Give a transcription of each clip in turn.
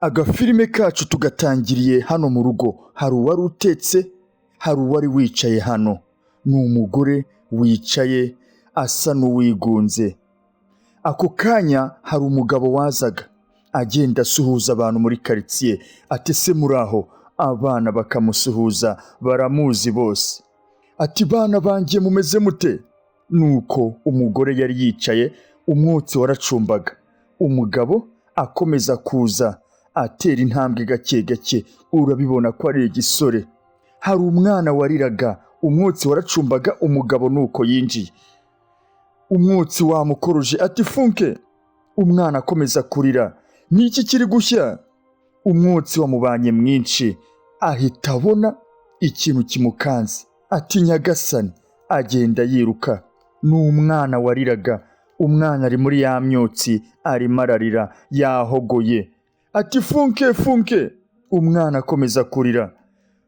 Agafilime kacu tugatangiriye hano mu rugo. Hari uwari utetse, hari uwari wicaye hano. Ni umugore wicaye asa n'uwigunze. Ako kanya hari umugabo wazaga agenda asuhuza abantu muri karitsiye. Ati se muraho? Abana bakamusuhuza, baramuzi bose. Ati bana banjye mumeze mute? Nuko umugore yari yicaye, umwotsi waracumbaga. Umugabo akomeza kuza atera intambwe gake gake, urabibona ko ari igisore. Hari umwana wariraga, umwotsi waracumbaga, umugabo nuko yinjiye. Umwotsi wamukoroje ati funke. Umwana akomeza kurira, niki kiri gushya? Umwotsi wamubanye mwinshi, ahita abona ikintu kimukanze. Ati nyagasani, agenda yiruka. Ni umwana wariraga, umwana ari muri ya myotsi, arimo ararira, yahogoye. Ati funke funke. Umwana akomeza kurira.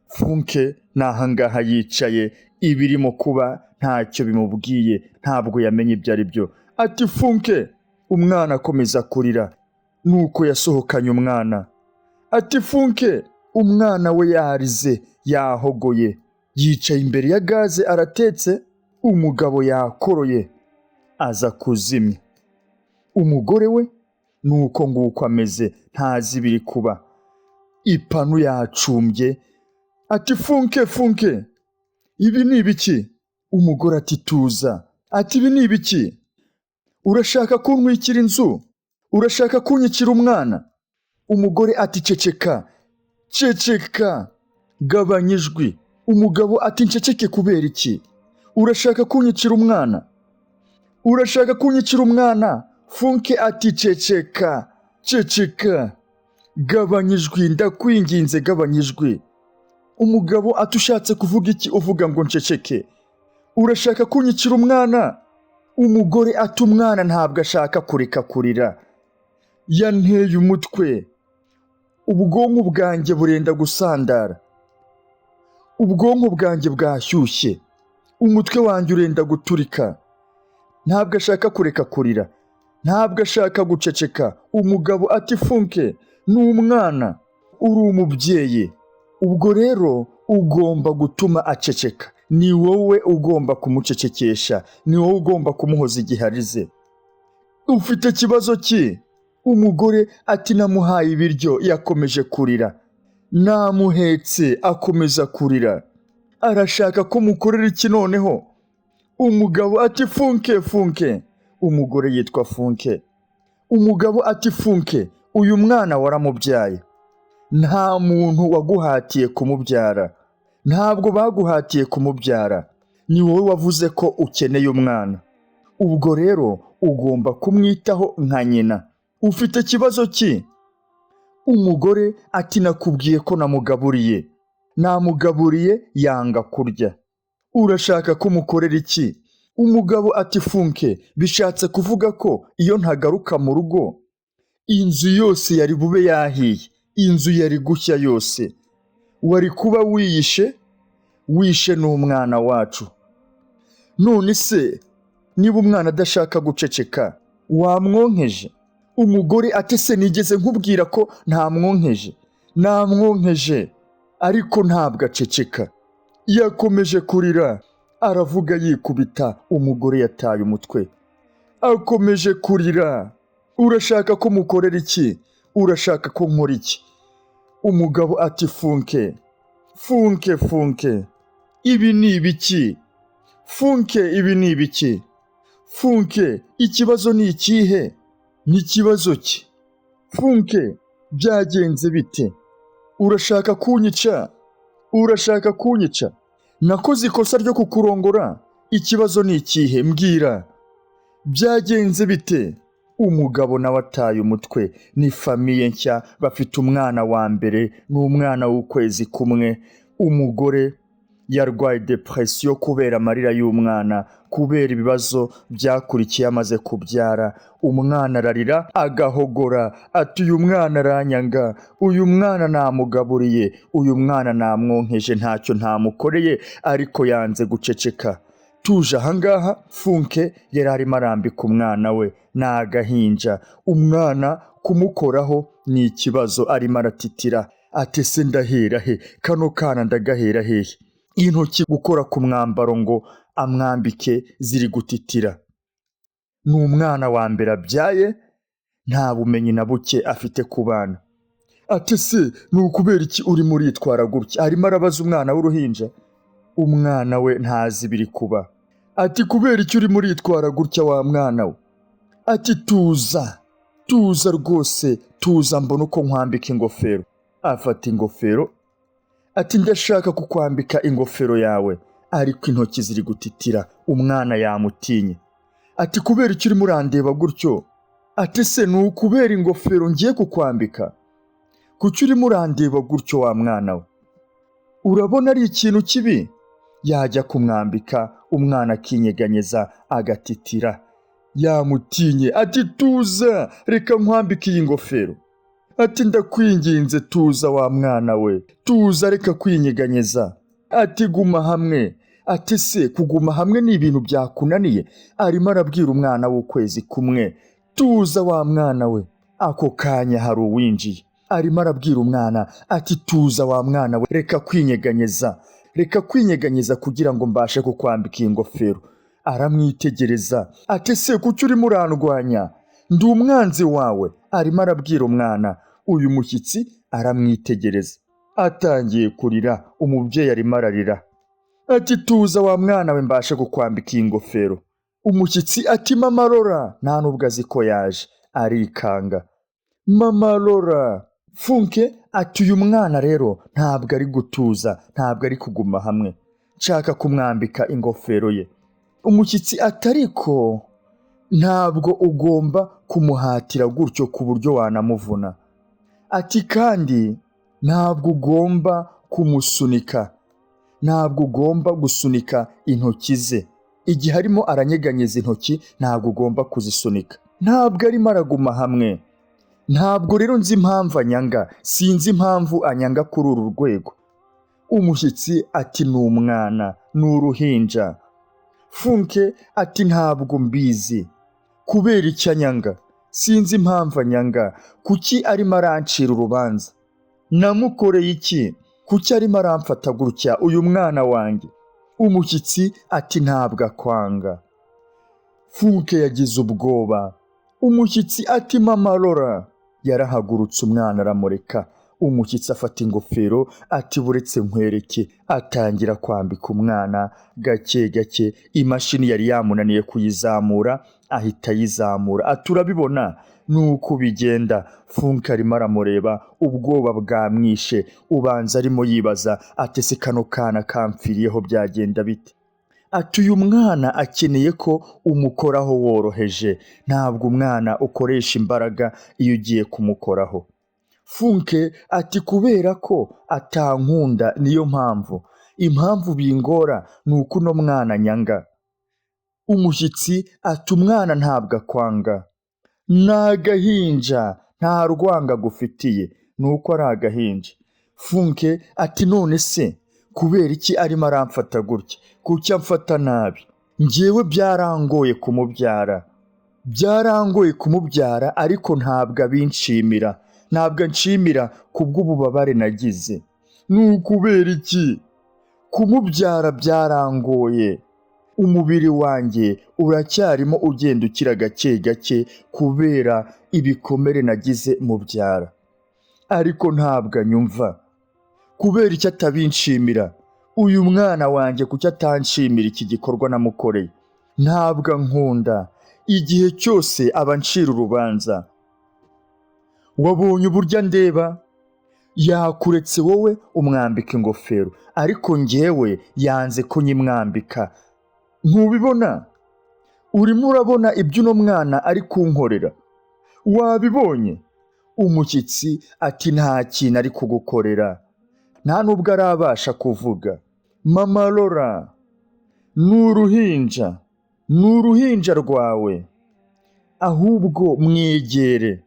Funke nahangaha yicaye, ibirimo kuba ntacyo bimubwiye, ntabwo yamenye ibyo ari byo. Ati funke. Umwana akomeza kurira. Nuko yasohokanye umwana. Ati funke. Umwana we yarize, yahogoye, yicaye imbere ya gaze aratetse. Umugabo yakoroye aza kuzimya. Umugore we nuko nguko ameze, ntazi ibiri kuba. Ipanu yacumbye. Ati funke funke. Ibi ni ibiki? Umugore ati tuza. Ati ibi ni ibiki? Urashaka kuntwikira inzu? Urashaka kunyicira umwana? Umugore ati ceceka, ceceka, gabanya ijwi. Umugabo ati nceceke kubera iki? Urashaka kunyicira umwana? Urashaka kunyicira umwana? Funke ati ceceka, ceceka, gabanya ijwi, ndakwinginze gabanya ijwi. Umugabo ati ushatse kuvuga iki uvuga ngo nceceke? Urashaka kunyicira umwana? Umugore ati umwana ntabwo ashaka kureka kurira, yanteye umutwe, ubwonko bwanjye burenda gusandara, ubwonko bwanjye bwashyushye, umutwe wanjye urenda guturika. Ntabwo ashaka kureka kurira, ntabwo ashaka guceceka. Umugabo ati funke, ni umwana, uri umubyeyi, ubwo rero ugomba gutuma aceceka. Ni wowe ugomba kumucecekesha, ni wowe ugomba kumuhoza igihe arize. Ufite ikibazo ki? Umugore ati namuhaye ibiryo, yakomeje kurira. Namuhetse, akomeza kurira. Arashaka ko mukorera iki noneho? Umugabo ati funke funke. Umugore yitwa Funke. Umugabo ati funke, uyu mwana waramubyaye. Nta muntu waguhatiye kumubyara, ntabwo baguhatiye kumubyara, ni wowe wavuze ko ukeneye umwana. Ubwo rero ugomba kumwitaho nka nyina. Ufite ikibazo ki? Umugore ati nakubwiye ko namugaburiye, namugaburiye yanga kurya. Urashaka ko mukorera iki? Umugabo ati funke, bishatse kuvuga ko iyo ntagaruka mu rugo inzu yose yari bube yahiye, inzu yari gushya yose. Wari kuba wiyishe, wishe n'umwana wacu. None se niba umwana adashaka guceceka, wamwonkeje? Umugore ati se nigeze nkubwira ko ntamwonkeje? Namwonkeje, ariko ntabwo aceceka. Yakomeje kurira, aravuga yikubita. Umugore yataye umutwe, akomeje kurira. Urashaka ko mukorera iki? Urashaka ko nkora iki? Umugabo ati funke, funke funke. Ibi ni ibiki? Funke, ibi ni ibiki? Funke, ikibazo ni ikihe? Ni ikibazo ki? Funke, byagenze bite? Urashaka kunyica? Urashaka kunyica? Nakoze ikosa ryo kukurongora, ikibazo ni ikihe? Mbwira, byagenze bite? Umugabo nawe ataye umutwe. Ni famiye nshya, bafite umwana wa mbere n'umwana w'ukwezi kumwe. Umugore yarwaye depression kubera amarira y'umwana, kubera ibibazo byakurikiye amaze kubyara. Umwana ararira agahogora, ati uyu mwana aranyanga, uyu mwana namugaburiye, uyu mwana namwonkeje, ntacyo ntamukoreye, ariko yanze guceceka. Tuje ahangaha Funke yari arimo arambika umwana we, ni agahinja. Umwana kumukoraho ni ikibazo, arimo aratitira. Ati se ndahera he? Kano kana ndagahera hehe? Intoki gukora ku mwambaro ngo amwambike ziri gutitira. Ni umwana wa mbere abyaye, nta bumenyi na buke afite ku bana. Ati se ni ukubera iki urimo uritwara gutya? Arimo arabaza umwana w'uruhinja. Umwana we ntazi ibiri kuba. Ati kubera iki urimo uritwara gutya wa mwana we? Ati tuza rwose, tuza mbona uko nkwambika ingofero. Afata ingofero. Ati ndashaka kukwambika ingofero yawe, ariko intoki ziri gutitira. Umwana yamutinye. Ati kubera iki urimo urandeba gutyo? Ati se ni ukubera ingofero ngiye kukwambika? Kuki urimo urandeba gutyo wa mwana we? Urabona ari ikintu kibi? Yajya kumwambika, umwana akinyeganyeza agatitira. Yamutinye. Ati tuza, reka nkwambike iyi ngofero. Ati ndakwinginze tuza wa mwana we, tuza reka kwinyeganyeza. Ati guma hamwe. Ati se kuguma hamwe ni ibintu byakunaniye? Arimo arabwira umwana w'ukwezi kumwe. Tuza wa mwana we. Ako kanya hari uwinjiye. Arimo arabwira umwana ati tuza wa mwana we, reka kwinyeganyeza. Reka kwinyeganyeza kugira ngo mbashe kukwambika iyi ngofero. Aramwitegereza. Ati se kuki urimo urandwanya? Ndi umwanzi wawe. Arimo arabwira umwana. Uyu mushyitsi aramwitegereza. Atangiye kurira. Umubyeyi arimo ararira. Ati tuza wa mwana we mbashe kukwambika iyi ngofero. Umushyitsi ati mama Lora. Nta nubwo azi ko yaje. Arikanga. Mama Lora. Funke ati uyu mwana rero ntabwo ari gutuza, ntabwo ari kuguma hamwe. Nshaka kumwambika ingofero ye. Umushyitsi atariko ntabwo ugomba kumuhatira gutyo ku buryo wanamuvuna. Ati kandi ntabwo ugomba kumusunika. Ntabwo ugomba gusunika intoki ze. Igihe arimo aranyeganyeza intoki ntabwo ugomba kuzisunika. Ntabwo arimo araguma hamwe. Ntabwo rero nzi impamvu anyanga. Sinzi impamvu anyanga kuri uru rwego. Umushyitsi ati ni umwana, ni uruhinja. Funke ati ntabwo mbizi. Kubera iki anyanga? Sinzi impamvu anyanga. Kuki arimo arancira urubanza? Namukoreye iki? Kuki arimo aramfata gutya uyu mwana wanjye? Umushyitsi ati ntabwo akwanga. Funke yagize ubwoba. Umushyitsi ati mama Lora. Yarahagurutse umwana aramureka. Umushyitsi afata ingofero ati buretse nkwereke. Atangira kwambika umwana gake gake. Imashini yari yamunaniye kuyizamura, ahita ayizamura. Ati urabibona nuko bigenda. Funke arimo aramureba, ubwoba bwamwishe. Ubanza arimo yibaza ati se kano kana kamfiriyeho byagenda bite? Ati uyu mwana akeneye ko umukoraho woroheje. Ntabwo umwana ukoresha imbaraga iyo ugiye kumukoraho. Funke ati kubera ko atankunda niyo mpamvu. Impamvu bingora ni uko uno mwana nyanga. Umushyitsi ati umwana ntabwo akwanga. Ni agahinja, nta rwanga gufitiye, ni uko ari agahinja. Funke ati none se kubera iki arimo aramfata gutya? Kuki amfata nabi? Njyewe byarangoye kumubyara. Byarangoye kumubyara ariko ntabwo abinshimira. Ntabwo nshimira kubw'ububabare nagize. Ni ukubera iki? Kumubyara byarangoye. Umubiri wanjye uracyarimo ugenda ukira gake gake kubera ibikomere nagize mubyara. Ariko ntabwo anyumva. Kubera icyo atabinshimira? Uyu mwana wanjye kuki atanshimira iki gikorwa namukoreye? Ntabwo ankunda. Igihe cyose aba ancira urubanza. Wabonye uburyo ndeba? Yakuretse wowe umwambika ingofero, ariko njyewe yanze ko nyimwambika. Ntubibona? Urimo urabona ibyo uno mwana ari kunkorera? Wabibonye? Umushyitsi ati nta kintu ari kugukorera. Nta nubwo arabasha kuvuga. Mama Lora, ni uruhinja. Ni uruhinja rwawe. Ahubwo mwegere.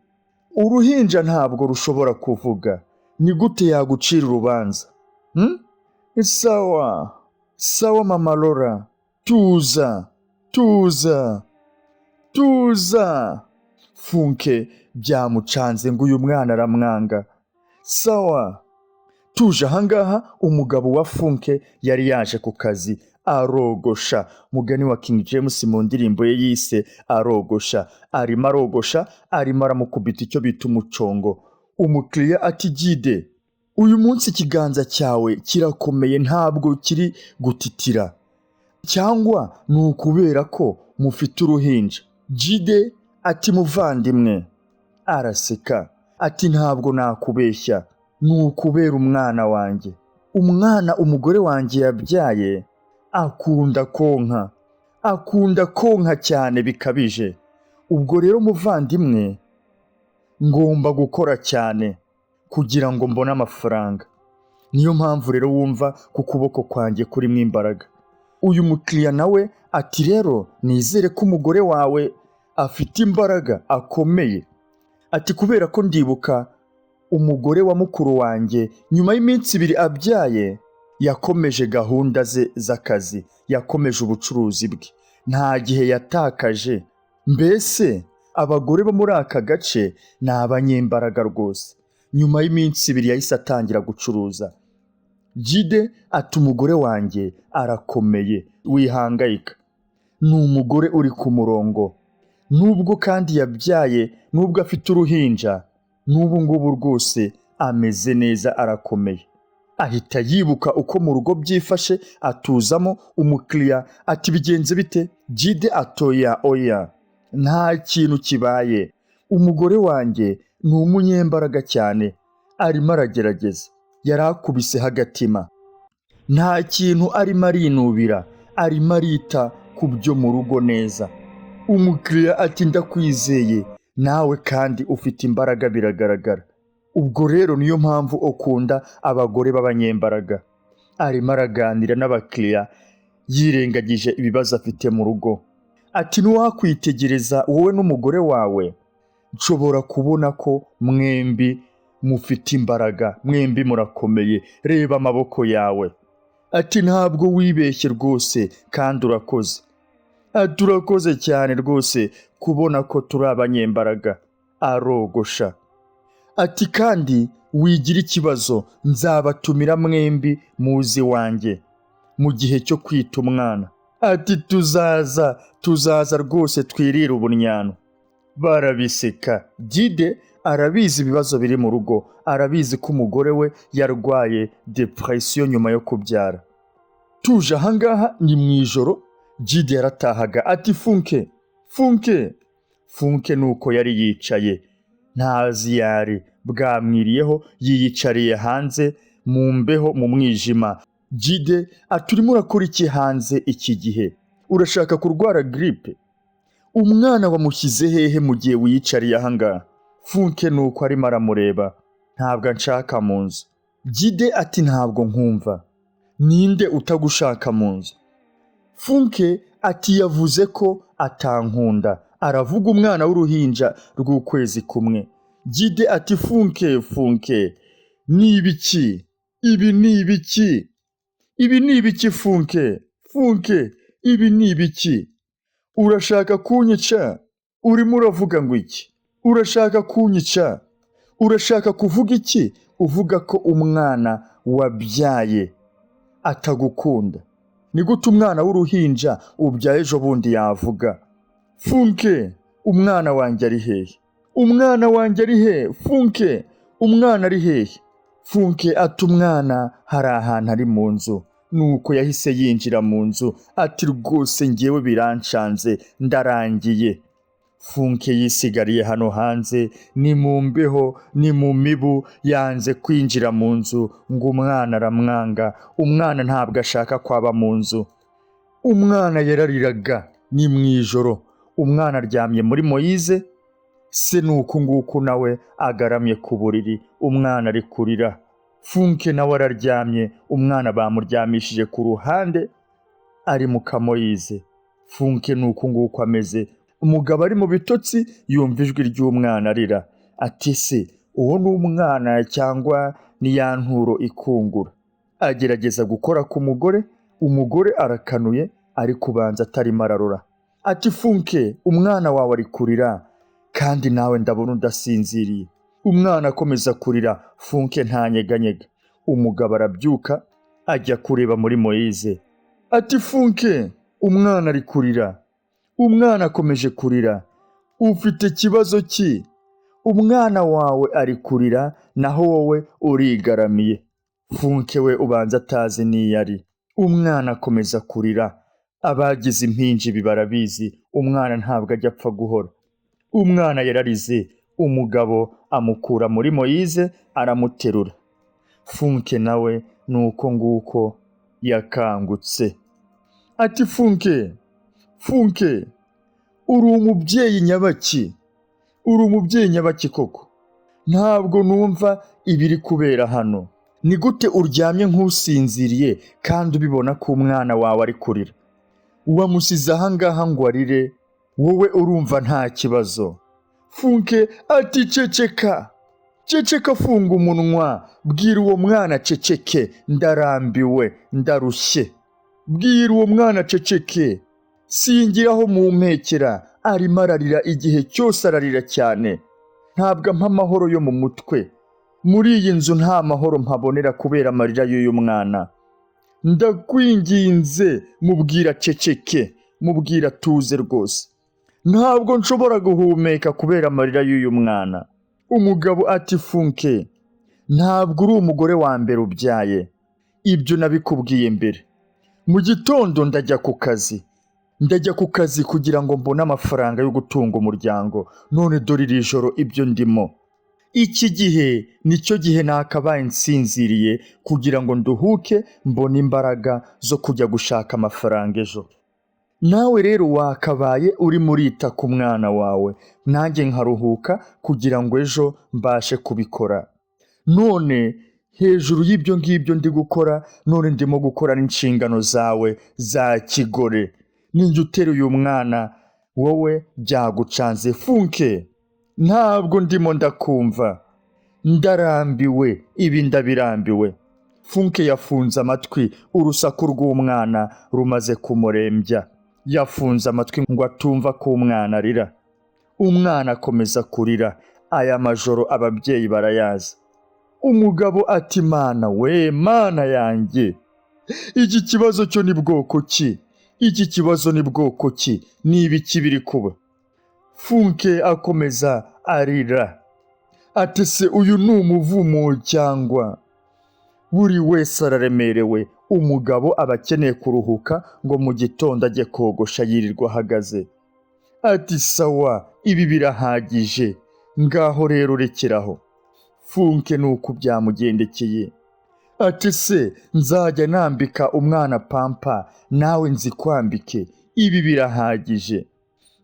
Uruhinja ntabwo rushobora kuvuga. Ni gute yagucira urubanza? Sawa. Sawa mama Lora. Tuza. Funke byamucanze ngo uyu mwana aramwanga. Sawa, tuje ahangaha umugabo wa Funke yari yaje ku kazi arogosha, mugani wa King James mu ndirimbo ye yise arogosha. Arimo arogosha, arimo aramukubita icyo bita umucongo. Umukiriya ati Jide, uyu munsi ikiganza cyawe kirakomeye, ntabwo kiri gutitira, cyangwa ni ukubera ko mufite uruhinja? Jide ati muvandimwe. Araseka ati ntabwo nakubeshya, ni ukubera umwana wanjye. Umwana umugore wanjye yabyaye akunda konka cyane bikabije. Ubwo rero muvandimwe, ngomba gukora cyane kugira ngo mbone amafaranga. Niyo mpamvu rero wumva ku kuboko kwanjye kurimo imbaraga. Uyu mukiriya nawe ati rero nizere ko umugore wawe afite imbaraga, akomeye. Ati kubera ko ndibuka umugore wa mukuru wanjye nyuma y'iminsi 2 abyaye yakomeje gahunda ze z'akazi, yakomeje ubucuruzi bwe, nta gihe yatakaje. Mbese abagore bo muri aka gace ni abanyembaraga rwose. Nyuma y'iminsi 2 yahise atangira gucuruza. Jide ati umugore wanjye arakomeye, wihangayika, ni umugore uri ku murongo. Nubwo kandi yabyaye, nubwo afite uruhinja, n'ubu ngubu rwose ameze neza, arakomeye. Ahita yibuka uko mu rugo byifashe, atuzamo. Umukiriya ati bigenze bite? Jide atoya oya, nta kintu kibaye. Umugore wanjye ni umunyembaraga cyane, arimo aragerageza. Yarakubiseho agatima, nta kintu arimo arinubira, arimo arita ku byo mu rugo neza. Umukiriya ati ndakwizeye, nawe kandi ufite imbaraga biragaragara. Ubwo rero niyo mpamvu ukunda abagore b'abanyembaraga. Arimo araganira n'abakiriya yirengagije ibibazo afite mu rugo. Ati ntiwakwitegereza wowe n'umugore wawe, nshobora kubona ko mwembi mufite imbaraga, mwembi murakomeye, reba amaboko yawe. Ati ntabwo wibeshye rwose kandi urakoze. Ati urakoze cyane rwose kubona ko turi abanyembaraga. Arogosha ati kandi wigira ikibazo, nzabatumira mwembi muze wanjye mu gihe cyo kwita umwana. Ati tuzaza rwose twirire ubunyano. Barabiseka. Jide arabizi ibibazo biri mu rugo, arabizi ko umugore we yarwaye depression nyuma yo kubyara. Tuje ahangaha ni mu ijoro, Jide yaratahaga. Ati Funke nuko yari yicaye, ntazi yari bwamwiriyeho, yiyicariye hanze mu mbeho mu mwijima. Jide ati urimo urakora iki hanze iki gihe? Urashaka kurwara grippe? Umwana wamushyize hehe mu gihe wiyicariye ahangaha? Funke nuko arimo aramureba. Ntabwo nshaka mu nzu. Jide ati ntabwo nkumva. Ninde utagushaka mu nzu? Funke ati yavuze ko atankunda, aravuga umwana w'uruhinja rw'ukwezi kumwe. Jide ati Funke, ni ibiki? Ibi ni ibiki? Ibi ni ibiki Funke, ibi ni ibiki? Urashaka kunyica? Urimo uravuga ngo iki? Urashaka kunyica? Urashaka kuvuga iki? Uvuga ko umwana wabyaye atagukunda. Ni gute umwana w'uruhinja ubyaye ejo bundi yavuga? Funke, umwana wanjye ari hehe? Umwana wanjye ari hehe? Funke, umwana ari hehe? Funke ati umwana hari ahantu ari mu nzu. Nuko yahise yinjira mu nzu. Ati rwose ngewe biranshanze, ndarangiye. Funke yisigariye hano hanze, ni mu mbeho, ni mu mibu, yanze kwinjira mu nzu ngo umwana aramwanga. Umwana ntabwo ashaka kwaba mu nzu. Umwana yarariraga, ni mu ijoro. Umwana aryamye muri Moyize, se nuko nguko nawe agaramye ku buriri, umwana ari kurira. Funke nawe araryamye, umwana bamuryamishije ku ruhande, ari mu kamoyize. Funke nuko nguko ameze. Umugabo ari mu bitotsi yumva ijwi ry'umwana arira. Ati se uwo ni umwana cyangwa ni ya nturo ikungura? Agerageza gukora ku mugore, umugore arakanuye, ari kubanza atarimo ararora. Ati Funke, umwana wawe ari kurira kandi nawe ndabona udasinziriye. Umwana akomeza kurira, Funke ntanyeganyega. Umugabo arabyuka ajya kureba muri Moise. Ati Funke, umwana ari kurira. Umwana akomeje kurira. Ufite ikibazo ki? Umwana wawe ari kurira naho wowe urigaramiye. Funke we ubanza atazi niyo ari. Umwana akomeza kurira. Abagize impinja ibi barabizi, umwana ntabwo ajya apfa guhora. Umwana yararize, umugabo amukura muri Moise aramuterura. Funke nawe nuko nguko yakangutse. Ati Funke, Funke, uri umubyeyi nyabaki? Uri umubyeyi nyabaki koko? Ntabwo numva ibiri kubera hano. Ni gute uryamye nk'usinziriye kandi ubibona ko umwana wawe ari kurira? Wamusize ahangaha ngo arire, wowe urumva nta kibazo. Funke ati ceceka, ceceka, funga umunwa, bwira uwo mwana ceceke, ndarambiwe, ndarushye. Bwira uwo mwana ceceke, singiraho mumpekera, arimo ararira igihe cyose ararira cyane. Ntabwo ampa amahoro yo mu mutwe. Muri iyi nzu nta mahoro mpabonera kubera amarira y'uyu mwana. Ndakwinginze mubwira ceceke, mubwira tuze rwose. Ntabwo nshobora guhumeka kubera amarira y'uyu mwana. Umugabo ati Funke, ntabwo uri umugore wa mbere ubyaye. Ibyo nabikubwiye mbere. Mu gitondo ndajya ku kazi. Ndajya ku kazi kugira ngo mbone amafaranga yo gutunga umuryango. None dore iri joro ibyo ndimo. Iki gihe nicyo gihe nakabaye nsinziriye kugira ngo nduhuke mbone imbaraga zo kujya gushaka amafaranga ejo. Nawe rero wakabaye uri murita ku mwana wawe, nanjye nkaruhuka kugira ngo ejo mbashe kubikora. None hejuru y'ibyo ngibyo ndi gukora, none ndimo gukora n'inshingano zawe za kigore. Ninjye uteruye umwana, wowe byagucanze. Funke, ntabwo ndimo ndakumva. Ndarambiwe, ibi ndabirambiwe. Funke yafunze amatwi, urusaku rw'umwana rumaze kumurembya. Yafunze amatwi ngo atumva ko umwana arira. Umwana akomeza kurira. Aya majoro ababyeyi barayazi. Umugabo ati mana we, mana yanjye, iki kibazo cyo ni bwoko ki? Iki kibazo ni bwoko ki? Ni ibiki biri kuba? Funke akomeza arira. Ati se uyu ni umuvumo cyangwa? Buri wese araremerewe. Umugabo aba akeneye kuruhuka ngo mu gitondo ajye kogosha yirirwa ahagaze. Ati sawa, ibi birahagije, ngaho rero rekeraho. Funke nuko byamugendekeye. Ati se nzajya nambika umwana pampa, nawe nzikwambike, ibi birahagije.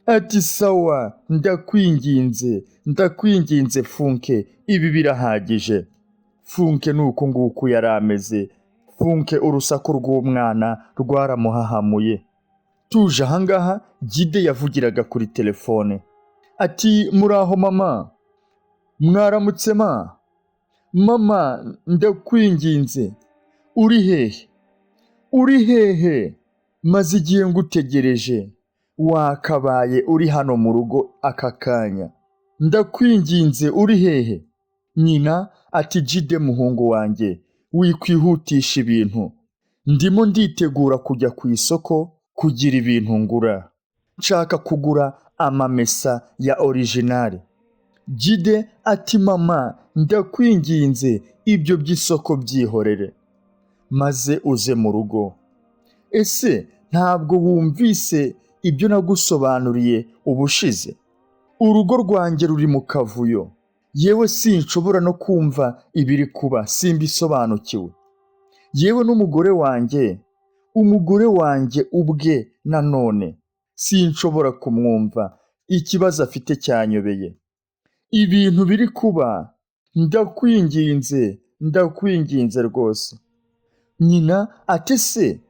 Ati sawa, ndakwinginze, ndakwinginze Funke, ibi birahagije. Funke nuko nguko yari ameze. Funke urusaku rw'umwana rwaramuhahamuye. Tuje ahangaha, Gide yavugiraga kuri telefone. Ati muraho mama? Mwaramutse ma? Mama, ndakwinginze, uri hehe? Uri hehe? Maze igihe ngutegereje. Wakabaye uri hano mu rugo aka kanya. Ndakwinginze, uri hehe? Nyina ati Gide muhungu wanjye, wikwihutisha ibintu. Ndimo nditegura kujya ku isoko kugira ibintu ngura. Nshaka kugura amamesa ya original. Gide ati mama, ndakwinginze, ibyo by'isoko byihorere, maze uze mu rugo. Ese ntabwo wumvise ibyo nagusobanuriye ubushize? Urugo rwanjye ruri mu kavuyo. Yewe sinshobora no kumva ibiri kuba, simbisobanukiwe. Yewe n'umugore wanjye, umugore wanjye ubwe nanone sinshobora kumwumva. Ikibazo afite cyanyobeye. Ibintu biri kuba, ndakwinginze, ndakwinginze rwose. Nyina ati se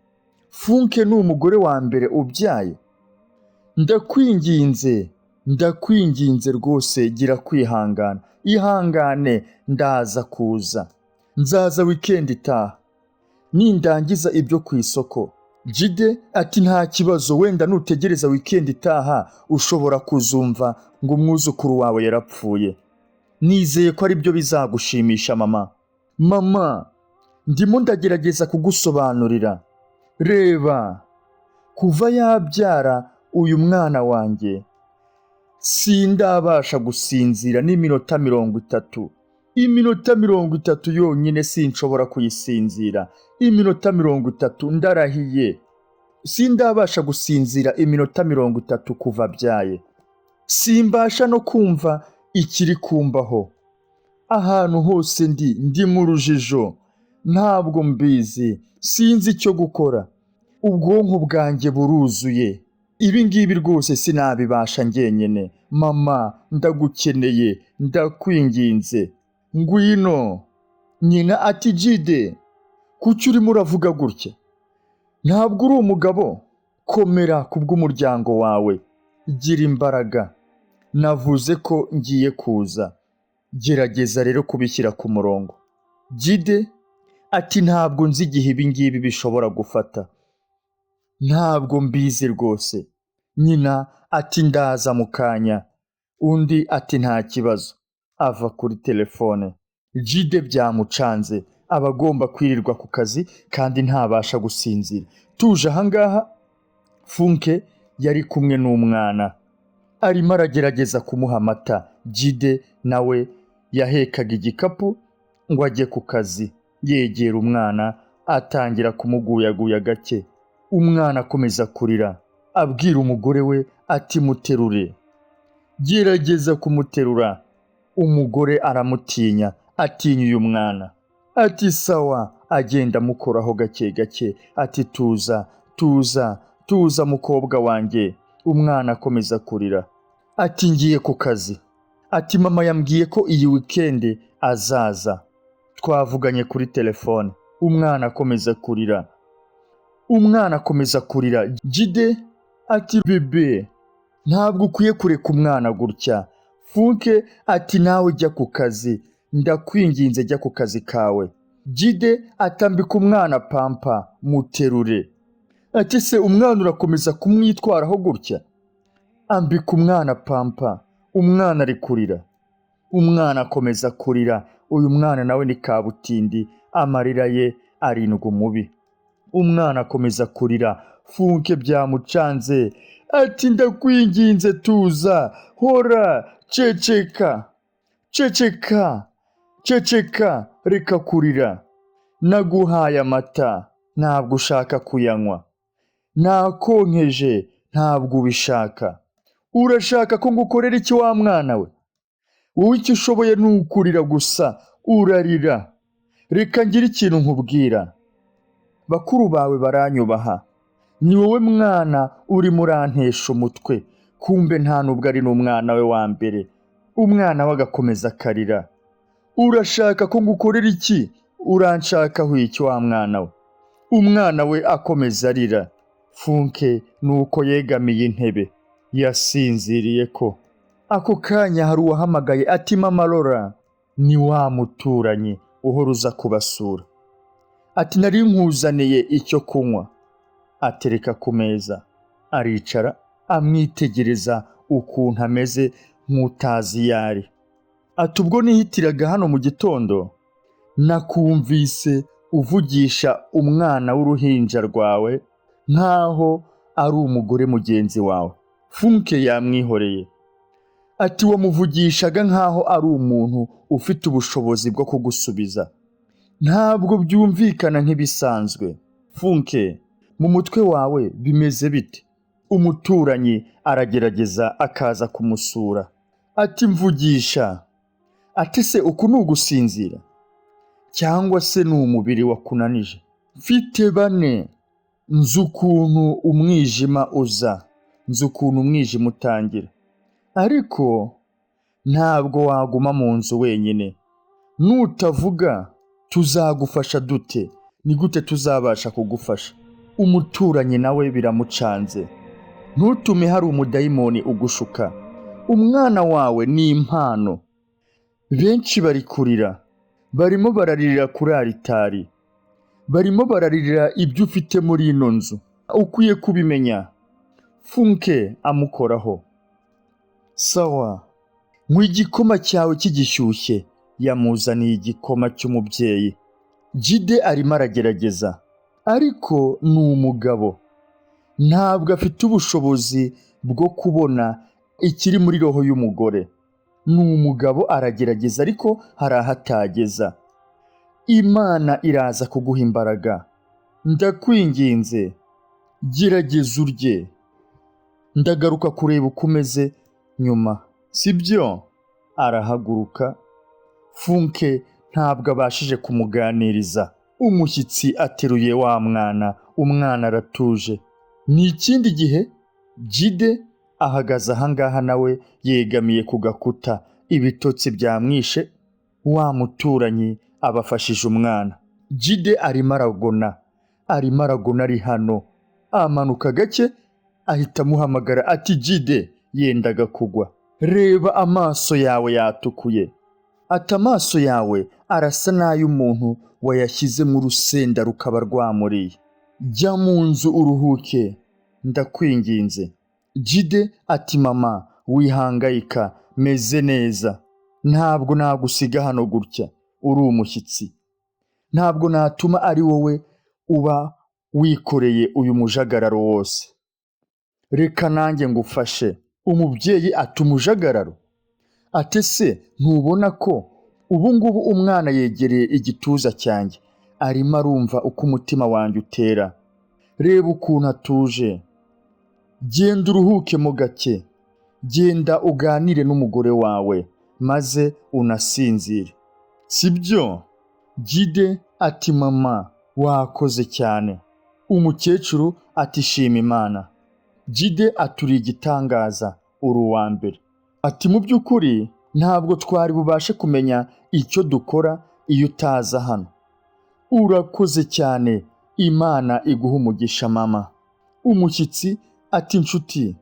Funke ni umugore wa mbere ubyaye? Ndakwinginze, ndakwinginze rwose, gira kwihangana. Ihangane, ndaza kuza. Nzaza weekend itaha. Nindangiza ibyo ku isoko, Jide ati nta kibazo, wenda nutegereza weekend itaha ushobora kuzumva ngo umwuzukuru wawe yarapfuye. Nizeye ko ari byo bizagushimisha mama. Mama, ndimo ndagerageza kugusobanurira. Reba, kuva yabyara uyu mwana wanjye sindabasha gusinzira n'iminota 30. Iminota 30 yonyine sinshobora kuyisinzira. Iminota 30 ndarahiye. Sindabasha gusinzira iminota 30 kuva byaye. Simbasha no kumva ikiri kumbaho. Ahantu hose ndi mu rujijo. Ntabwo mbizi, sinzi icyo gukora. Ubwonko bwanjye buruzuye. Ibi ngibi rwose sinabibasha njyenyene. Mama, ndagukeneye, ndakwinginze. Ngwino. Nyina ati Jide, kuki urimo uravuga gutya? Ntabwo uri umugabo. Komera kubw'umuryango wawe. Gira imbaraga. Navuze ko ngiye kuza. Gerageza rero kubishyira ku murongo. Jide ati ntabwo nzi igihe ibi ngibi bishobora gufata. Ntabwo mbizi rwose. Nyina ati ndaza mu kanya. Undi ati nta kibazo. Ava kuri telefone. Jide byamucanze. Aba agomba kwirirwa ku kazi kandi ntabasha gusinzira. Tuje ahangaha, Funke yari kumwe n'umwana. Arimo aragerageza kumuha amata. Jide nawe yahekaga igikapu ngo ajye ku kazi. Yegera umwana atangira kumuguyaguya gake. Umwana akomeza kurira. Abwira umugore we ati muterure. Gerageza kumuterura. Umugore aramutinya. Atinya uyu mwana. Ati sawa. Agenda amukoraho gake gake. Ati tuza, tuza, tuza mukobwa wanjye. Umwana akomeza kurira. Ati ngiye ku kazi. Ati mama yambwiye ko iyi weekend azaza. Twavuganye kuri telefone. Umwana akomeza kurira. Umwana akomeza kurira. Jide ati bebe, ntabwo ukwiye kureka umwana gutya. Funke ati nawe jya ku kazi. Ndakwinginze jya ku kazi kawe. Jide atambika umwana pampa. Muterure. Ati se umwana urakomeza kumwitwaraho gutya? Ambika umwana pampa. Umwana ari kurira. Umwana akomeza kurira. Uyu mwana nawe ni kabutindi. Amarira ye arindwa umubi. Umwana akomeza kurira. Funke byamucanze. Ati ndakwinginze tuza. Hora. Ceceka. Ceceka. Ceceka. Reka kurira. Naguhaye amata. Ntabwo ushaka kuyanywa. Nakonkeje. Ntabwo ubishaka. Urashaka ko ngukorera iki wa mwana we? Wowe icyo ushoboye ni ukurira gusa. Urarira. Reka ngire ikintu nkubwira. Bakuru bawe baranyubaha. Ni wowe mwana urimo urantesha umutwe. Kumbe nta nubwo ari n'umwana we wa mbere. Umwana we agakomeza akarira. Urashaka ko ngukorera iki? Uranshakaho iki wa mwana we? Umwana we akomeza arira. Funke nuko yegamiye intebe. Yasinziriye ko. Ako kanya hari uwahamagaye ati mama Laura. Ni wa muturanye uhora uza kubasura. Ati nari nkuzaniye icyo kunywa. Atereka ku meza. Aricara amwitegereza ukuntu ameze nk'utazi yari. Ati ubwo nihitiraga hano mu gitondo nakumvise uvugisha umwana w'uruhinja rwawe nkaho ari umugore mugenzi wawe. Funke yamwihoreye. Ati wamuvugishaga nkaho ari umuntu ufite ubushobozi bwo kugusubiza. Ntabwo byumvikana nk'ibisanzwe. Funke, mu mutwe wawe bimeze bite? Umuturanyi aragerageza akaza kumusura. Ati mvugisha. Ati se uku ni ugusinzira? Cyangwa se ni umubiri wakunanije? Mfite bane. Nzi ukuntu umwijima uza. Nzi ukuntu umwijima utangira. Ariko ntabwo waguma mu nzu wenyine. Nutavuga tuzagufasha dute? Ni gute tuzabasha kugufasha? Umuturanyi nawe biramucanze. Ntutume hari umudayimoni ugushuka. Umwana wawe ni impano. Benshi bari kurira. Barimo bararirira kuri aritari. Barimo bararirira ibyo ufite muri ino nzu. ukwiye kubimenya. Funke amukoraho. Sawa, mu igikoma cyawe kigishyushye. Yamuzaniye igikoma cy'umubyeyi. Jide arimo aragerageza, ariko ni umugabo, ntabwo afite ubushobozi bwo kubona ikiri muri roho y'umugore. Ni umugabo aragerageza, ariko hari aho atageza. Imana iraza kuguha imbaraga. Ndakwinginze, gerageza urye. Ndagaruka kureba uko umeze nyuma, sibyo? Arahaguruka. Funke ntabwo abashije kumuganiriza. Umushyitsi ateruye wa mwana, umwana aratuje. Ni ikindi gihe Jide ahagaze ahangaha nawe yegamiye ku gakuta, ibitotsi byamwishe. Wa muturanyi abafashije umwana. Jide arimo aragona ari hano. Amanuka gake ahita amuhamagara ati Jide, yendaga kugwa. Reba amaso yawe yatukuye. Ati amaso yawe arasa n'ay'umuntu wayashyize mu rusenda rukaba rwamuriye. Jya mu nzu uruhuke, ndakwinginze. Jide ati mama, wihangayika, meze neza. Ntabwo nagusiga hano gutya, uri umushyitsi. Ntabwo natuma ari wowe uba wikoreye uyu mujagararo wose. Reka nanjye ngufashe. Umubyeyi ati umujagararo? Ati se ntubona ko ubu ngubu umwana yegereye igituza cyanjye, arimo arumva uko umutima wanjye utera. Reba ukuntu atuje. Genda uruhukemo gake. Genda uganire n'umugore wawe, maze unasinzire, sibyo? Jide ati mama, wakoze cyane. Umukecuru ati shima Imana. Jide aturi igitangaza, uri uwa mbere. Ati mu by'ukuri ntabwo twari bubashe kumenya icyo dukora iyo utaza hano. Urakoze cyane, Imana iguha umugisha mama. Umushyitsi ati nshuti,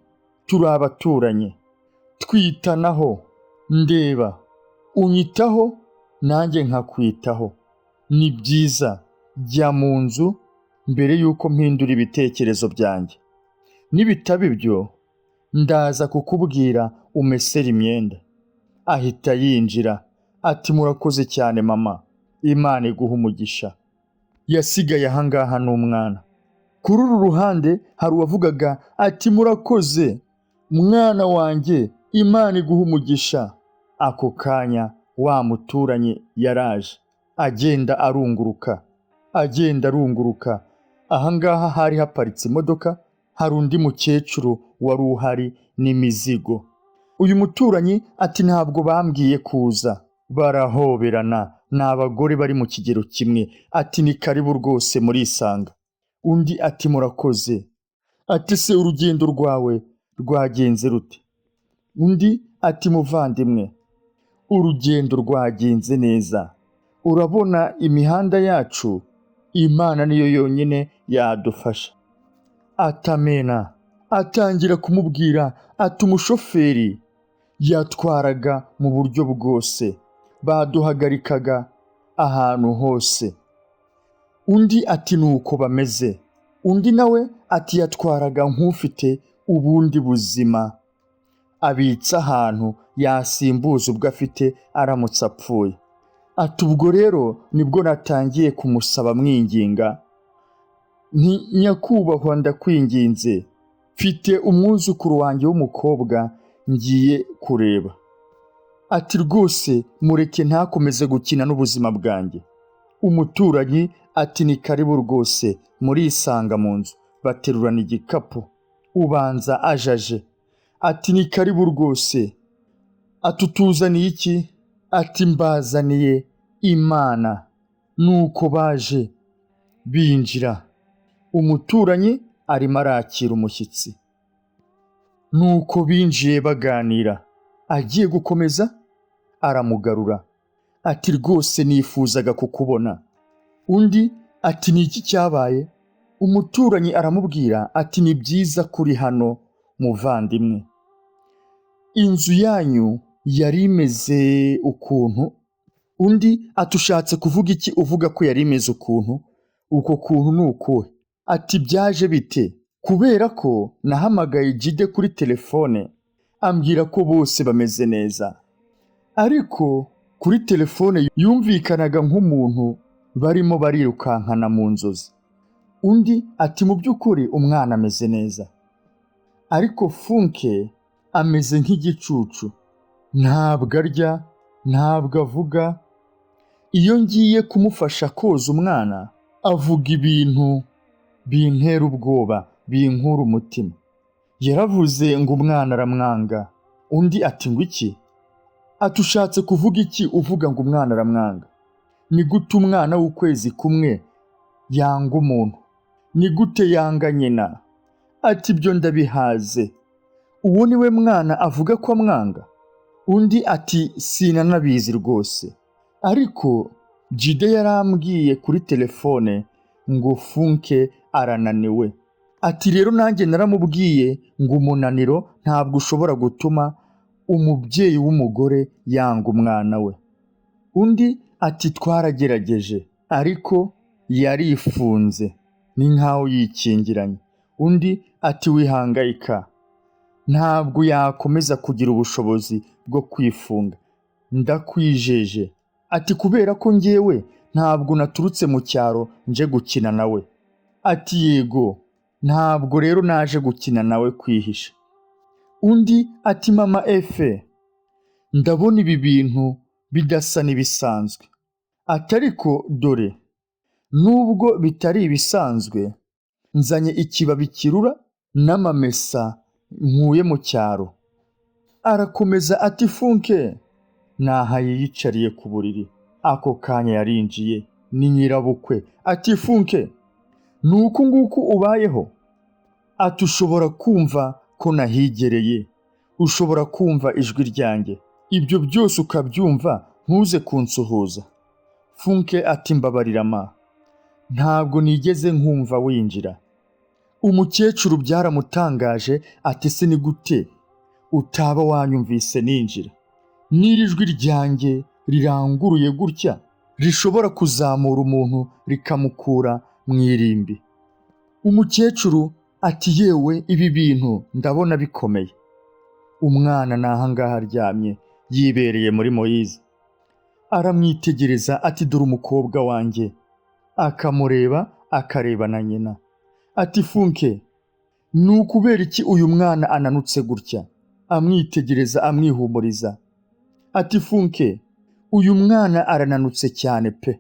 turi abaturanyi, twitanaho. Ndeba, unyitaho nanjye nkakwitaho. Ni byiza, jya mu nzu mbere y'uko mpindura ibitekerezo byanjye. Nibitaba ibyo, ndaza kukubwira umesere imyenda. Ahita yinjira. Ati murakoze cyane mama, Imana iguha umugisha. Yasigaye ahangaha n'umwana. Kuri uru ruhande hari uwavugaga ati murakoze mwana wanjye, Imana iguha umugisha. Ako kanya wa muturanyi yaraje, agenda arunguruka. Ahangaha hari haparitse imodoka, hari undi mukecuru wari uhari n'imizigo. Uyu muturanyi ati ntabwo bambwiye kuza. Barahoberana, ni abagore bari mu kigero kimwe. Ati ni karibu rwose murisanga. Undi ati murakoze. Ati se urugendo rwawe rwagenze rute? Undi ati muvandimwe, urugendo rwagenze neza. Urabona imihanda yacu, Imana niyo yonyine yadufasha. Atamena. Atangira kumubwira ati umushoferi yatwaraga mu buryo bwose, baduhagarikaga ahantu hose. Undi ati nuko bameze. Undi nawe ati yatwaraga nk'ufite ubundi buzima, abitsa ahantu yasimbuza ubwo afite aramutse apfuye. Ati ubwo rero nibwo natangiye kumusaba mwinginga nti nyakubahwa, ndakwinginze, mfite umwuzukuru wanjye w'umukobwa ngiye kureba. Ati rwose mureke ntakomeze gukina n'ubuzima bwanjye. Umuturanyi ati ni karibu rwose murisanga mu nzu. Baterurana igikapu, ubanza ajaje. Ati ni karibu rwose. Ati utuzaniye iki? Ati mbazaniye Imana. Nuko baje binjira. Umuturanyi arimo arakira umushyitsi. Nuko binjiye baganira. Agiye gukomeza aramugarura. Ati rwose nifuzaga kukubona. Undi ati ni iki cyabaye? Umuturanyi aramubwira ati ni byiza kuri hano muvandimwe. Inzu yanyu yari imeze ukuntu. Undi atushatse kuvuga iki uvuga ko yari imeze ukuntu? Uko kuntu ni ukuhe? Ati byaje bite? kubera ko nahamagaye Jide kuri telefone ambwira ko bose bameze neza, ariko kuri telefone yumvikanaga nk'umuntu barimo barirukankana mu nzozi. Undi ati mu by'ukuri umwana ameze neza, ariko Funke ameze nk'igicucu, ntabwo arya, ntabwo avuga. Iyo ngiye kumufasha koza umwana avuga ibintu bintera ubwoba, binkura umutima. Yaravuze ngo umwana aramwanga. Undi ati ngo iki? Ati ushatse kuvuga iki uvuga ngo umwana aramwanga? Ni gute umwana w'ukwezi kumwe yanga umuntu? Ni gute yanga nyina? Ati ibyo ndabihaze. Uwo ni we mwana avuga ko amwanga? Undi ati sinanabizi rwose, ariko Jide yarambwiye kuri telefone ngo Funke arananiwe. Ati rero nanjye naramubwiye ngo umunaniro ntabwo ushobora gutuma umubyeyi w'umugore yanga umwana we. Undi ati twaragerageje, ariko yarifunze, ni nkaho yikingiranye. Undi ati wihangayika, ntabwo yakomeza kugira ubushobozi bwo kwifunga, ndakwijeje. Ati kubera ko njyewe ntabwo naturutse mu cyaro nje gukina nawe. Ati yego, ntabwo rero naje gukina nawe kwihisha. Undi ati mama Efe, ndabona ibi bintu bidasa n'ibisanzwe. Ati ariko dore, nubwo bitari ibisanzwe, nzanye ikibabi kirura n'amamesa nkuye mu cyaro. Arakomeza ati Funke, nahaye yicariye ku buriri. Ako kanya yarinjiye ni nyirabukwe. Ati Funke, nuko nguko ubayeho? Ati ushobora kumva ko nahigereye, ushobora kumva ijwi ryanjye, ibyo byose ukabyumva ntuze kunsuhuza. Funke ati mbabarira ma, ntabwo nigeze nkumva winjira. Umukecuru byaramutangaje ati se ni gute utaba wanyumvise ninjira? N'iri jwi ryanjye riranguruye gutya rishobora kuzamura umuntu rikamukura mu irimbi. Umukecuru ati yewe ibi bintu ndabona bikomeye. Umwana nahangaha aryamye yibereye muri Moyize. Aramwitegereza ati dore umukobwa wanjye. Akamureba akareba na nyina. Ati Funke, ni ukubera iki uyu mwana ananutse gutya? Amwitegereza amwihumuriza. Ati Funke, uyu mwana arananutse cyane pe.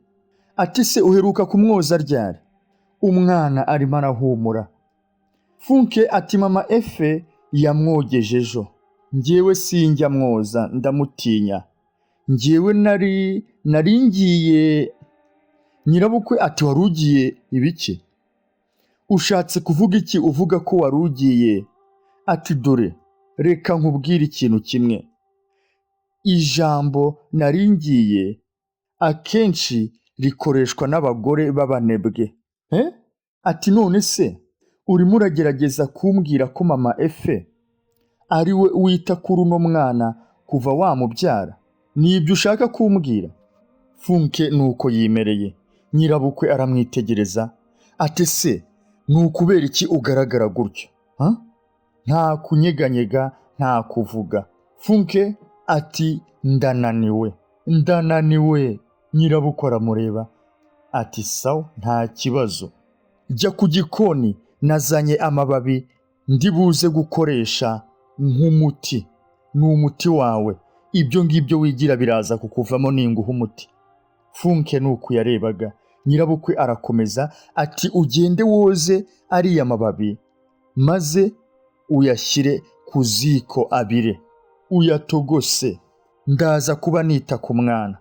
Ati se uheruka kumwoza ryari? Umwana arimo arahumura. Funke ati mama Efe yamwogeje ejo. Njyewe sinjya mwoza, ndamutinya. Njyewe nari ngiye. Nyirabukwe ati wari ugiye ibiki? Ushatse kuvuga iki uvuga ko wari ugiye? Ati dore, reka nkubwire ikintu kimwe. Ijambo nari ngiye akenshi rikoreshwa n'abagore b'abanebwe. Ati none se urimo uragerageza kumbwira ko mama Efe ari we wita kuri uno mwana kuva wamubyara? Ni ibyo ushaka kumbwira? Funke nuko yimereye. Nyirabukwe aramwitegereza ati se ni ukubera iki ugaragara gutyo? Nta kunyeganyega, nta kuvuga. Funke ati ndananiwe. Nyirabukwe aramureba ati sawa nta kibazo, jya ku gikoni, nazanye amababi ndi buze gukoresha nk'umuti. Ni umuti wawe, ibyo ngibyo wigira biraza kukuvamo ninguha umuti. Funke nuko yarebaga. Nyirabukwe arakomeza ati ugende woze ariya mababi maze uyashyire ku ziko abire, uyatogose. Ndaza kuba nita ku mwana.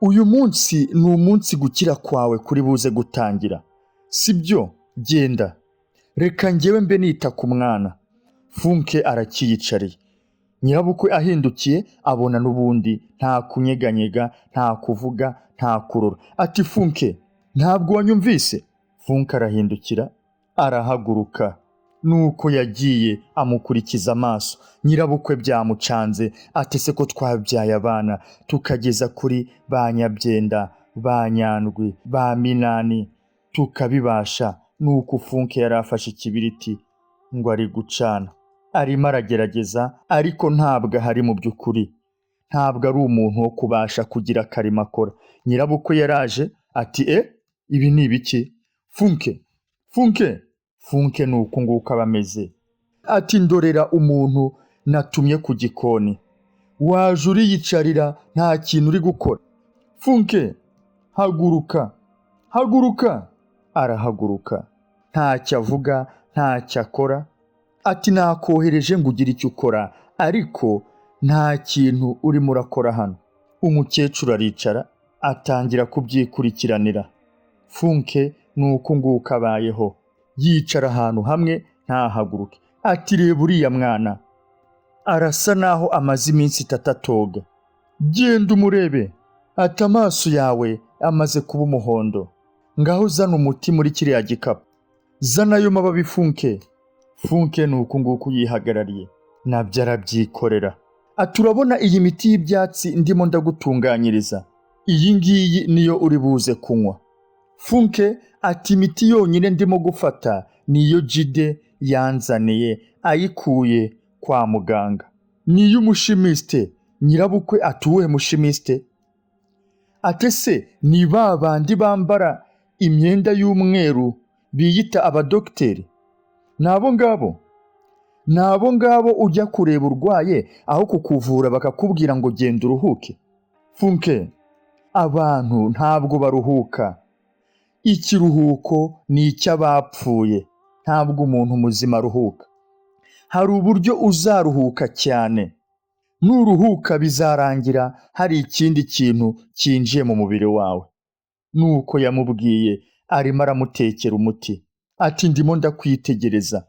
Uyu munsi ni umunsi gukira kwawe kuri buze gutangira, sibyo? Genda, reka njyewe mbe nita ku mwana. Funke arakiyicariye. Nyirabukwe ahindukiye abona n'ubundi nta kunyeganyega, nta kuvuga, nta kurora. Ati Funke, ntabwo wanyumvise? Funke arahindukira arahaguruka. Nuko yagiye amukurikiza amaso. Nyirabukwe byamucanze ati se ko twabyaye abana tukageza kuri ba Nyabyenda, ba Nyandwi, ba Minani tukabibasha? Nuko Funke yarafashe ikibiriti ngo ari gucana. Arimo aragerageza ariko ntabwo ahari mu by'ukuri. Ntabwo ari umuntu wo kubasha kugira akarima akora. Nyirabukwe yaraje ati ibi ni ibiki? Funke, Funke, Funke ni uku nguko aba ameze. Ati ndorera umuntu natumye ku gikoni. Waje uriyicarira nta kintu uri gukora. Funke, haguruka, haguruka. Arahaguruka. Ntacyo avuga, ntacyo akora. Ati nakohereje ngo ugire icyo ukora, ariko nta kintu urimo urakora hano. Umukecuru aricara atangira kubyikurikiranira. Funke ni uku nguko abayeho. Yicara ahantu hamwe ntahaguruke. Ati reba uriya mwana, arasa naho amaze iminsi 3 atoga. Genda umurebe. Ati amaso yawe amaze kuba umuhondo. Ngaho zana umuti muri kiriya gikapu. Zana ayo mababi Funke. Funke ni uku nguko yihagarariye. Nabyo arabyikorera. Ati urabona iyi miti y'ibyatsi ndimo ndagutunganyiriza. Iyi ngiyi niyo uri buze kunywa. Funke ati imiti yonyine ndimo gufata niyo Jide yanzaniye ayikuye kwa muganga. Niyo umushimiste. Nyirabukwe atuwe mushimiste. Ate se ni bandi bambara imyenda y'umweru biyita abadokiteri? Nabo ngabo ujya kureba urwaye aho kukuvura bakakubwira ngo genda uruhuke. Funke, abantu ntabwo baruhuka. Ikiruhuko ni icy'abapfuye, ntabwo umuntu muzima aruhuka. Hari uburyo uzaruhuka cyane. Nuruhuka bizarangira hari ikindi kintu cyinjiye mu mubiri wawe. Nuko yamubwiye, arimo aramutekera umuti. Ati ndimo ndakwitegereza.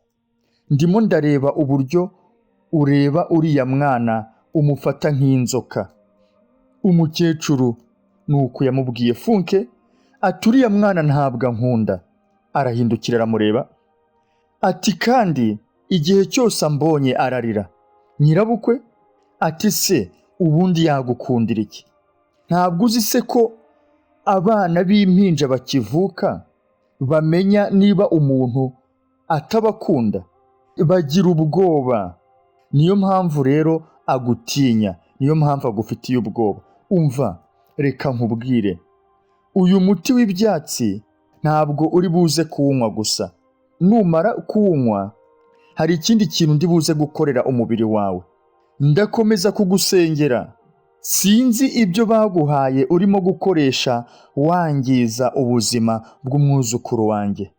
Ndimo ndareba uburyo ureba uriya mwana umufata nk'inzoka. Umukecuru nuko yamubwiye Funke, ati uriya mwana ntabwo ankunda. Arahindukira aramureba. Ati kandi igihe cyose ambonye ararira. Nyirabukwe ati se ubundi yagukundira iki? Ntabwo uzi se ko abana b'impinja bakivuka bamenya niba umuntu atabakunda? Bagira ubwoba. Niyo mpamvu rero agutinya, niyo mpamvu agufitiye ubwoba. Umva, reka nkubwire, uyu muti w'ibyatsi ntabwo uri buze kuwunywa gusa. Numara kuwunywa hari ikindi kintu ndi buze gukorera umubiri wawe. Ndakomeza kugusengera. Sinzi ibyo baguhaye urimo gukoresha wangiza ubuzima bw'umwuzukuru wanjye.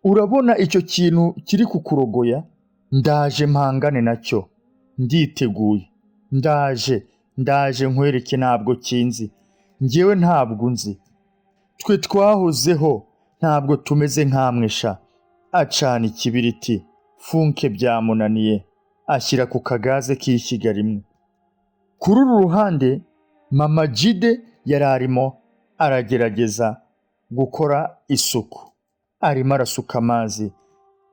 Urabona icyo kintu kiri kukurogoya? Ndaje mpangane nacyo. Nditeguye. Ndaje nkwereke ntabwo kinzi. Njyewe ntabwo nzi. Twe twahozeho ntabwo tumeze nkamwe sha. Acana ikibiriti. Funke byamunaniye. Ashyira ku kagaze k'ishyiga rimwe. Kuri uru ruhande mama Jide yari arimo aragerageza gukora isuku. Arimo arasuka amazi.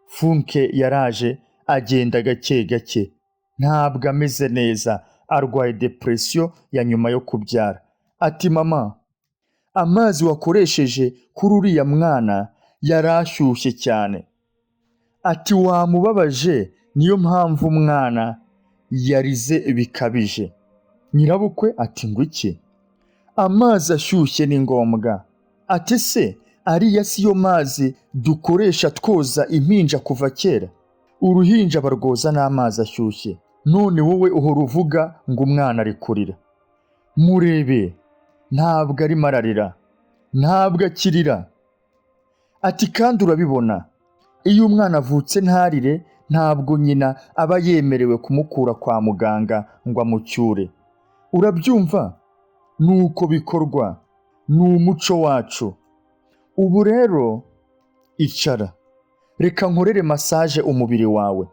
Funke yaraje agenda gake gake. Ntabwo ameze neza, arwaye depression ya nyuma yo kubyara. Ati mama, amazi wakoresheje kuri uriya mwana yarashyushye cyane. Ati wamubabaje, niyo mpamvu umwana yarize bikabije. Nyirabukwe ati ngo iki? Amazi ashyushye ni ngombwa. Ati se ariya siyo mazi dukoresha twoza impinja kuva kera? Uruhinja barwoza n'amazi ashyushye. None wowe uhora uvuga ngo umwana ari kurira. Murebe, ntabwo arimo ararira, ntabwo akirira. Ati kandi urabibona, iyo umwana avutse ntarire ntabwo nyina aba yemerewe kumukura kwa muganga ngo amucyure. Urabyumva? Nuko bikorwa. Ni umuco wacu. Ubu rero icara. Reka nkorere massage umubiri wawe.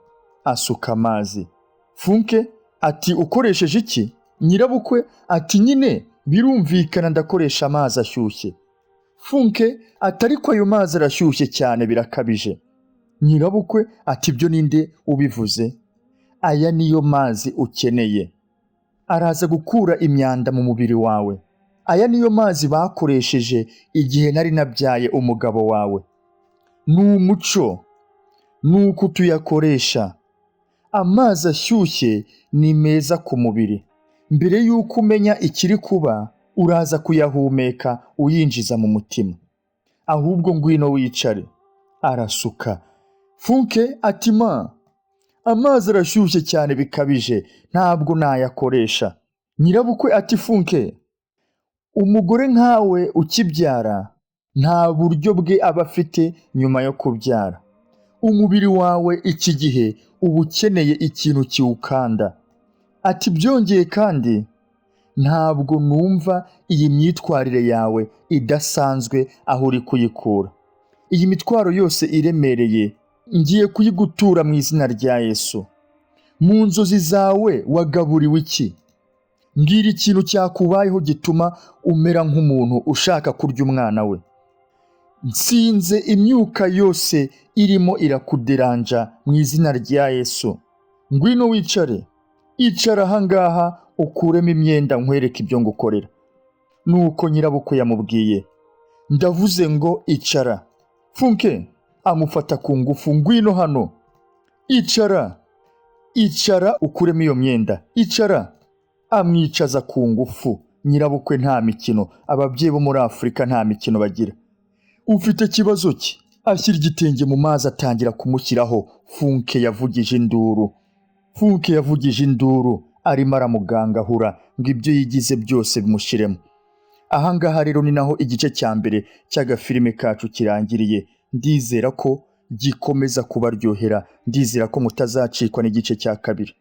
Asuka amazi. Funke ati ukoresheje iki? Nyirabukwe ati nyine birumvikana ndakoresha amazi ashyushye. Funke ati ariko ayo mazi arashyushye cyane birakabije. Nyirabukwe ati ibyo ninde ubivuze? Aya niyo mazi ukeneye. Araza gukura imyanda mu mubiri wawe. Aya niyo mazi bakoresheje igihe nari nabyaye umugabo wawe. Ni umuco. nuko tuyakoresha. Amazi ashyushye ni meza ku mubiri. Mbere y'uko umenya ikiri kuba, uraza kuyahumeka uyinjiza mu mutima. Ahubwo ngwino wicare. Arasuka. Funke ati ma, amazi arashyushye cyane bikabije, ntabwo nayakoresha. Nyirabukwe ati Funke, umugore nkawe ukibyara nta buryo bwe aba afite nyuma yo kubyara. Umubiri wawe iki gihe uba ukeneye ikintu kiwukanda. Ati byongeye kandi ntabwo numva iyi myitwarire yawe idasanzwe aho uri kuyikura. Iyi mitwaro yose iremereye ngiye kuyigutura mu izina rya Yesu. Mu nzozi zawe wagaburiwe iki? Mbwira ikintu cyakubayeho gituma umera nk'umuntu ushaka kurya umwana we. Nsinze imyuka yose irimo irakuderanja mu izina rya Yesu. Ngwino wicare. Icara ahangaha ukuremo imyenda nkwereke ibyo ngukorera. Nuko nyirabukwe yamubwiye. Ndavuze ngo icara. Funke amufata ku ngufu. Ngwino hano. Icara. Icara ukuremo iyo myenda. Icara. Amwicaza ku ngufu. Nyirabukwe nta mikino. Ababyeyi bo muri Afurika nta mikino bagira. Ufite kibazo ki? Ashyira igitenge mu mazi atangira kumushyiraho. Funke yavugije induru. Funke yavugije induru arimo aramugangahura ngo ibyo yigize byose bimushiremo. Ahangaha rero ni naho igice cya mbere cy'agafilime kacu kirangiriye. Ndizera ko gikomeza kubaryohera. Ndizera ko mutazacikwa n'igice cya kabiri.